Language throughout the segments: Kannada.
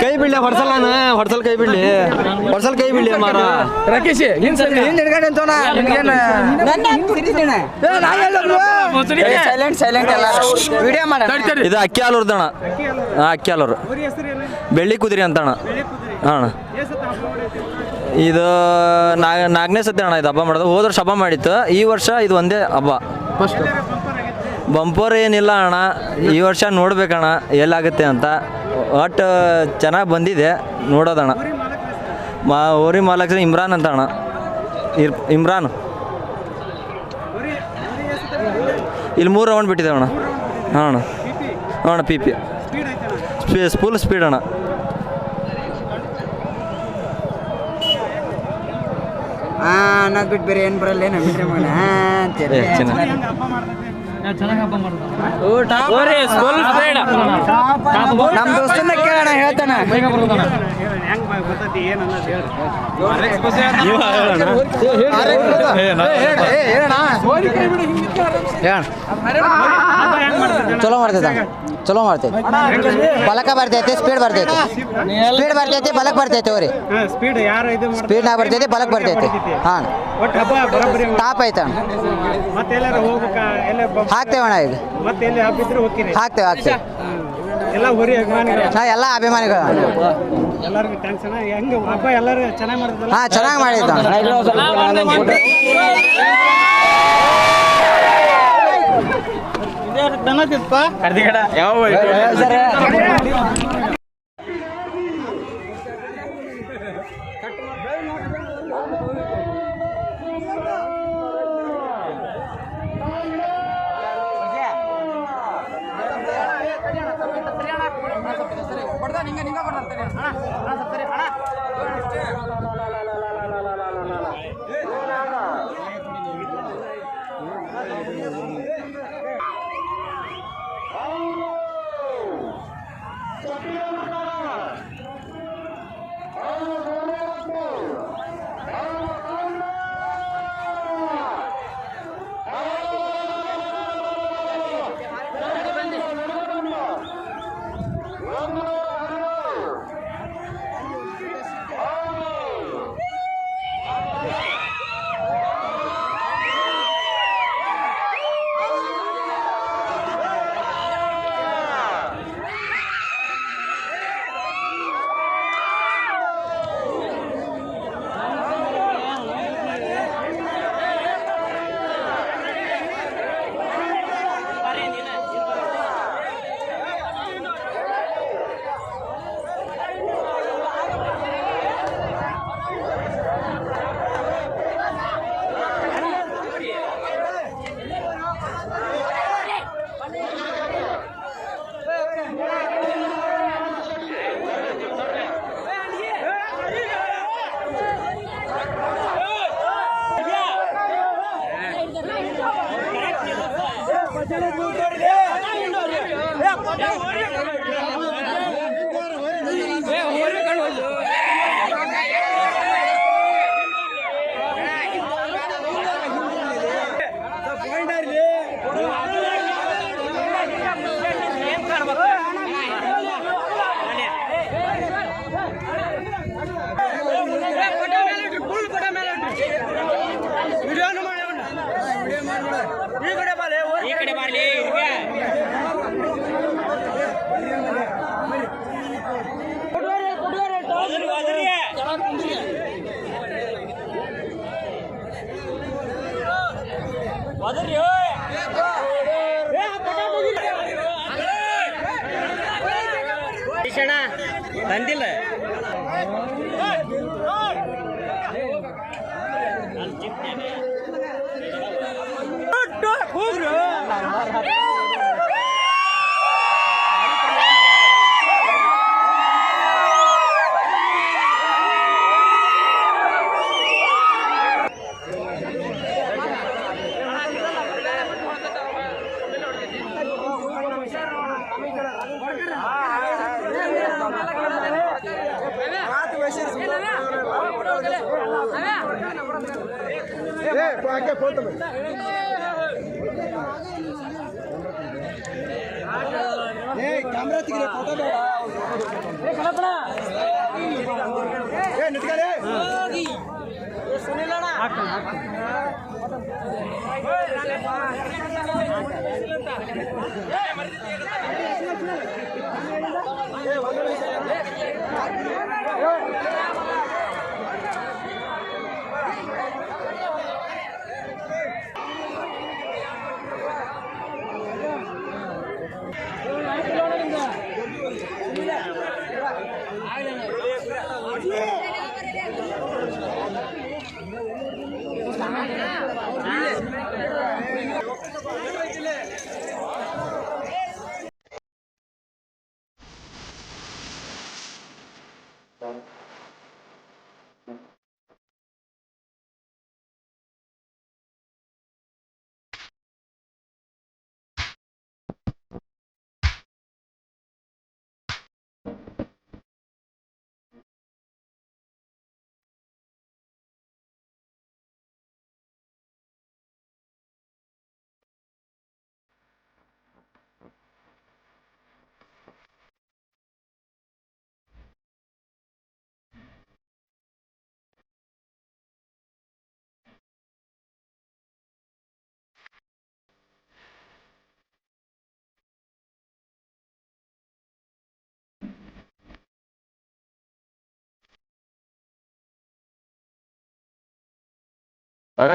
ಕೈ ಬಿಡ್ಲಿ ಹೊಡ್ಸಲ್ ಕೈ ಬಿಡ್ಲಿ ಮಾರ ರಾಕೇಶ್ ಇದು ಅಕ್ಕಿ ಹಾಲೂರ್ದಣ ಅಕ್ಕಿ ಹಾಲೂರು ಬೆಳ್ಳಿ ಕುದುರೆ ಅಂತಣ್ಣ ಅಣ್ಣ ಇದು ನಾಲ್ಕನೇ ಸತಿ ಅಣ್ಣ ಇದು ಹಬ್ಬ ಮಾಡೋದು. ಹೋದ ವರ್ಷ ಹಬ್ಬ ಮಾಡಿತ್ತು, ಈ ವರ್ಷ ಇದು ಒಂದೇ ಹಬ್ಬ ಫಸ್ಟ್. ಬಂಪರ್ ಏನಿಲ್ಲ ಅಣ್ಣ, ಈ ವರ್ಷ ನೋಡ್ಬೇಕಣ್ಣ ಎಲ್ಲಾಗುತ್ತೆ ಅಂತ. ಒಟ್ಟು ಚೆನ್ನಾಗಿ ಬಂದಿದೆ ನೋಡೋದಣ್ಣ. ಊರಿ ಮಾಲಕ್ ಇಮ್ರಾನ್ ಅಂತ ಅಣ್ಣ, ಇಮ್ರಾನ್. ಇಲ್ಲಿ 3 ರೌಂಡ್ ಬಿಟ್ಟಿದ್ದೇವೆ ಅಣ್ಣ. ಹಾಂ ಅಣ್ಣ, ಹಾಂ ಅಣ್ಣ, ಪಿ ಫುಲ್ ಸ್ಪೀಡ್ ಅಣ್ಣ. ಅನ್ನೋದು ಬಿಟ್ಟು ಬೇರೆ ಏನು ಬರಲ್ಲ ಏನು ಬಿಟ್ಟರೆ ಮಗನ ನಮ್ಮ ದೋಸ್ತನ ಕೇಳೋಣ ಹೇಳ್ತಾನ. ಚಲೋ ಮಾಡ್ತೈತೆ ಬಲಕ ಬರ್ತೈತೆ, ಸ್ಪೀಡ್ ಬರ್ತೈತೆ, ಬಲಕ್ ಬರ್ತೈತೆ ಅವ್ರಿ. ಸ್ಪೀಡ್ನಾಗ ಬರ್ತೈತೆ, ಬಲಕ್ ಬರ್ತೈತೆ. ಹಾಂ ಟಾಪ್ ಐತೆ ಅಣ್ಣ. ಹಾಕ್ತೇವಣ್ಣ ಈಗ, ಹಾಕ್ತೇವೆ ಹಾಂ, ಎಲ್ಲ ಅಭಿಮಾನಿಗಳು. ಹಾಂ ಚೆನ್ನಾಗಿ ಮಾಡಿದ್ದ. ಯಾವ ಬಂದಿಲ್ಲ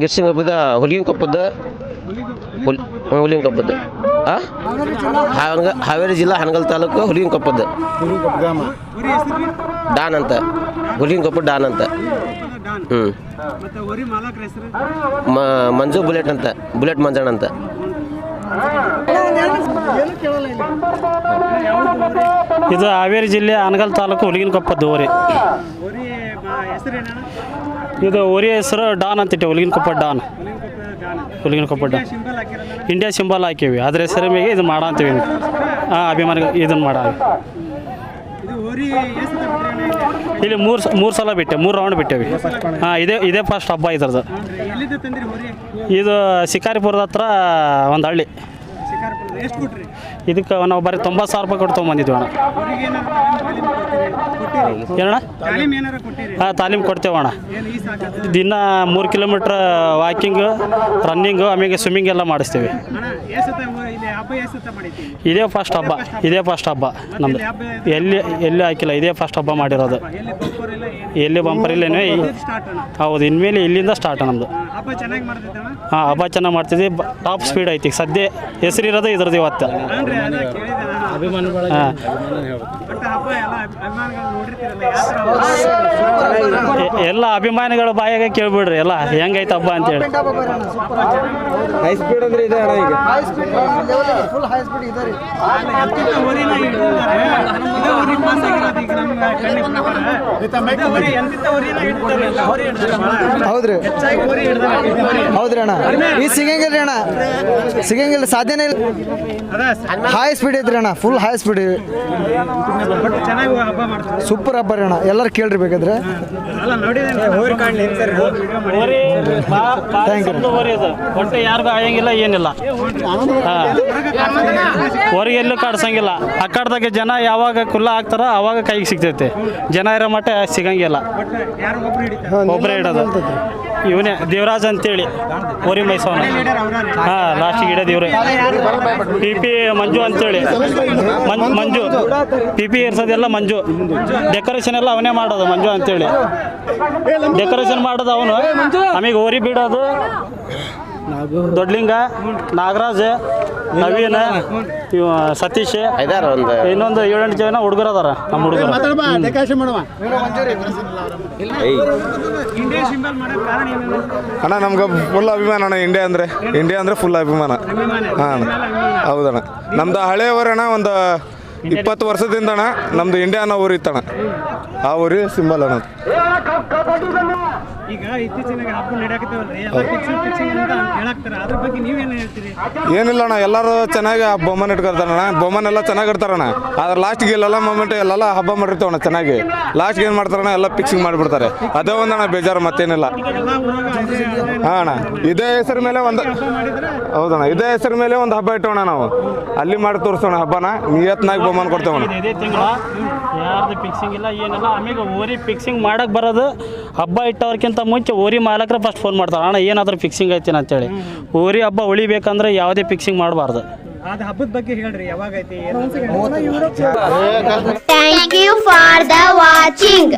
ಗಿರ್ಸಿಂಗ್ ಹಬ್ಬದ ಹುಲಿಗಿನ ಕೊಪ್ಪದ ಹುಲಿಗಿನ ಕೊಪ್ಪದ ಹಾವೇರಿ ಜಿಲ್ಲಾ ಹನಗಲ್ ತಾಲೂಕು ಹುಲಿಗಿನ ಕೊಪ್ಪದ ಡಾನ್ ಅಂತ ಹುಲಿಗಿನ ಕೊಪ್ಪ ಡಾನ್ ಅಂತ ಮಂಜು ಬುಲೆಟ್ ಅಂತ ಬುಲೆಟ್ ಮಂಜಣ್ಣ ಅಂತ ಇದು ಹಾವೇರಿ ಜಿಲ್ಲೆ ಹನಗಲ್ ತಾಲೂಕು ಹುಲಿಗಿನ ಕೊಪ್ಪದ ಓರಿ. ಇದು ಓರಿ ಹೆಸರು ಡಾನ್ ಅಂತಿಟ್ಟೆ Huliginakoppa don. Huliginakoppa don India symbol ಹಾಕೀವಿ ಅದ್ರ ಹೆಸರು ಮೇಲೆ ಇದು ಮಾಡ ಅಂತೀವಿ. ಅಭಿಮಾನ ಇದನ್ನು ಮಾಡ ಇಲ್ಲಿ ಮೂರು ಸಲ ಬಿಟ್ಟೆ 3 ರೌಂಡ್ ಬಿಟ್ಟೇವಿ. ಇದೇ ಫಸ್ಟ್ ಹಬ್ಬ ಇದ್ರದ್ದು. ಇದು ಶಿಕಾರಿಪುರದ ಹತ್ರ ಒಂದು ಹಳ್ಳಿ. ಇದಕ್ಕೆ ನಾವು ಬರೀ 90,000 ರೂಪಾಯಿ ಕೊಟ್ಟು ತೊಗೊಂಬಂದಿದ್ವಿ ಅಣ್ಣ. ಏನಣ್ಣ ತಾಲೀಮ್ ಕೊಡ್ತೇವೆ ಅಣ್ಣ. ದಿನ 3 ಕಿಲೋಮೀಟ್ರ್ ವಾಕಿಂಗು ರನ್ನಿಂಗು ಆಮೇಲೆ ಸ್ವಿಮ್ಮಿಂಗ್ ಎಲ್ಲ ಮಾಡಿಸ್ತೀವಿ. ಇದೇ ಫಸ್ಟ್ ಹಬ್ಬ ನಮ್ಮದು. ಎಲ್ಲಿ ಹಾಕಿಲ್ಲ, ಇದೇ ಫಸ್ಟ್ ಹಬ್ಬ ಮಾಡಿರೋದು. ಎಲ್ಲಿ ಬಂಪರ್ ಇಲ್ಲೇನೋ. ಹೌದು, ಇನ್ಮೇಲೆ ಇಲ್ಲಿಂದ ಸ್ಟಾರ್ಟ್ ನಮ್ಮದು. ಹಬ್ಬ ಚೆನ್ನಾಗಿ ಮಾಡ್ತಿದ್ವಿ. ಟಾಪ್ ಸ್ಪೀಡ್ ಐತಿ. ಸದ್ಯ ಹೆಸರಿರೋದು ಇದ್ರದ್ದು ಇವತ್ತು. ಎಲ್ಲ ಅಭಿಮಾನಿಗಳ ಬಾಯಾಗ ಕೇಳ್ಬಿಡ್ರಿ ಎಲ್ಲ ಹೆಂಗೈತೆ ಹಬ್ಬ ಅಂತೇಳಿ. ಹೈ ಸ್ಪೀಡ್ ಅಂದ್ರೆ ಇದೆ ಅಣ್ಣ. ಈಗ ಹೌದ್ರಿ ಅಣ್ಣ. ಈ ಸಿಗಂಗಿಲ್ರಿ ಅಣ್ಣ, ಸಿಗಂಗಿಲ್ಲ, ಸಾಧ್ಯನೇ ಇಲ್ಲ. ಹೈ ಸ್ಪೀಡ್ ಐತ್ರಿ ಅಣ್ಣ, ಫುಲ್ ಹೈ ಸ್ಪೀಡ್. ಸೂಪರ್ ಹಬ್ಬ ರೀ ಅಣ್ಣ, ಎಲ್ಲರೂ ಕೇಳ್ರಿ ಬೇಕಾದ್ರೆ. ಒಟ್ಟು ಯಾರಿಗೂ ಆಯಂಗಿಲ್ಲ, ಏನಿಲ್ಲ. ಹೊರಗೆ ಎಲ್ಲೂ ಕಾಡ್ಸಂಗಿಲ್ಲ. ಆ ಕಾಡ್ದಾಗ ಜನ ಯಾವಾಗ ಕುಲ್ಲ ಹಾಕ್ತಾರ ಅವಾಗ ಕೈಗೆ ಸಿಗ್ತೈತೆ. ಜನ ಇರೋ ಮಟ್ಟ ಸಿಗಂಗಿಲ್ಲ. ಒಬ್ಬರೇ ಇಡೋದು. ಇವನೇ ದೇವರಾಜ್ ಅಂತೇಳಿ ಓರಿ ಮೈಸೂರು. ಲಾಸ್ಟಿಗೆ ಇಡೋ ದೇವ್ರೆ. ಪಿ ಮಂಜು ಅಂತೇಳಿ ಮಂಜು ಪಿ ಇರ್ಸೋದೆಲ್ಲ ಮಂಜು. ಡೆಕೋರೇಷನ್ ಎಲ್ಲ ಅವನೇ ಮಾಡೋದು ಮಂಜು ಅಂತೇಳಿ. ಡೆಕೋರೇಷನ್ ಮಾಡೋದು ಅವನು. ಆಮೇಲೆ ಓರಿ ಬಿಡೋದು ದೊಡ್ಡಲಿಂಗ, ನಾಗರಾಜ್, ನವೀನ್, ಸತೀಶ್, ಇನ್ನೊಂದು 7-8 ಜನ ಹುಡುಗರು ಅದಾರ ನಮ್ಮ ಹುಡುಗರು. ಅಣ್ಣ ನಮ್ಗೆ ಫುಲ್ ಅಭಿಮಾನ ಅಣ್ಣ. ಇಂಡಿಯಾ ಅಂದ್ರೆ ಫುಲ್ ಅಭಿಮಾನ. ಹಾಂ ಹೌದಣ್ಣ. ನಮ್ದು ಹಳೆ ಊರಣ್ಣ. ಒಂದು 20 ವರ್ಷದಿಂದ ಅಣ್ಣ ನಮ್ದು ಇಂಡಿಯಾನ ಊರು ಇತ್ತಣ್ಣ. ಆ ಊರಿ ಸಿಂಬಲ್ ಅಣ್ಣ. ಈಗ ಇತ್ತೀಚಿನ ಹಬ್ಬ ನಡೆಯಕತ್ತೇವಲ್ರಿ ಎಲ್ಲ ಫಿಕ್ಸಿಂಗ್ ಅಂತ ಹೇಳಾಕ್ತಾರ ಅದ್ರ ಬಗ್ಗೆ ನೀವೇನು ಹೇಳ್ತೀರಿ? ಏನಿಲ್ಲ ಅಣ್ಣ, ಎಲ್ಲರೂ ಚೆನ್ನಾಗಿ ಬೊಮ್ಮನ ಇಟ್ಕೊಳ್ತಾರಣ್ಣ, ಬೊಮ್ಮನೆಲ್ಲ ಚೆನ್ನಾಗಿ ಇಡ್ತಾರಣ್ಣ. ಆದ್ರೆ ಲಾಸ್ಟ್ಗೆ ಇಲ್ಲೆಲ್ಲ ಮೂಮೆಂಟ್ ಎಲ್ಲೆಲ್ಲ ಹಬ್ಬ ಮಾಡಿರ್ತಾವಣ್ಣ ಚೆನ್ನಾಗಿ. ಲಾಸ್ಟ್ಗೆ ಏನು ಮಾಡ್ತಾರಣ್ಣ, ಎಲ್ಲ ಫಿಕ್ಸಿಂಗ್ ಮಾಡಿಬಿಡ್ತಾರೆ. ಅದೇ ಒಂದಣ್ಣ ಬೇಜಾರು, ಮತ್ತೇನಿಲ್ಲ. ಎಲ್ಲ ಊರಾಗ ಹಾಂ ಅಣ್ಣ, ಇದೇ ಹೆಸರು ಮೇಲೆ ಒಂದು ಹೌದಣ್ಣ, ಇದೇ ಹೆಸರು ಮೇಲೆ ಒಂದು ಹಬ್ಬ ಇಟ್ಟೋಣ ನಾವು. ಅಲ್ಲಿ ಮಾಡಿ ತೋರಿಸೋಣ ಹಬ್ಬನ, ನಿಯತ್ನಾಗಿ ಬೊಮ್ಮನ ಕೊಡ್ತೇವಣ್ಣ. ಇದೇ ತಿಂಗಳ ಯಾರ್ದು ಫಿಕ್ಸಿಂಗ್ ಇಲ್ಲ ಏನಿಲ್ಲ. ಆಮೇಲೆ ಓರಿ ಫಿಕ್ಸಿಂಗ್ ಮಾಡಕ್ಕೆ ಬರೋದು ಹಬ್ಬ ಇಟ್ಟವ್ರಕ್ಕಿಂತ ಮುಂಚೆ ಓರಿ ಮಾಲಕರು ಫಸ್ಟ್ ಫೋನ್ ಮಾಡ್ತಾರೆ, ಅಣ್ಣ ಏನಾದರೂ ಫಿಕ್ಸಿಂಗ್ ಐತೇನ ಅಂತೇಳಿ. ಓರಿ ಹಬ್ಬ ಉಳಿಬೇಕಂದ್ರೆ ಯಾವುದೇ ಫಿಕ್ಸಿಂಗ್ ಮಾಡಬಾರ್ದು. ಅದು ಹಬ್ಬದ ಬಗ್ಗೆ ಹೇಳ್ರಿ, ಯಾವಾಗ ಐತಿ? Thank you for the watching.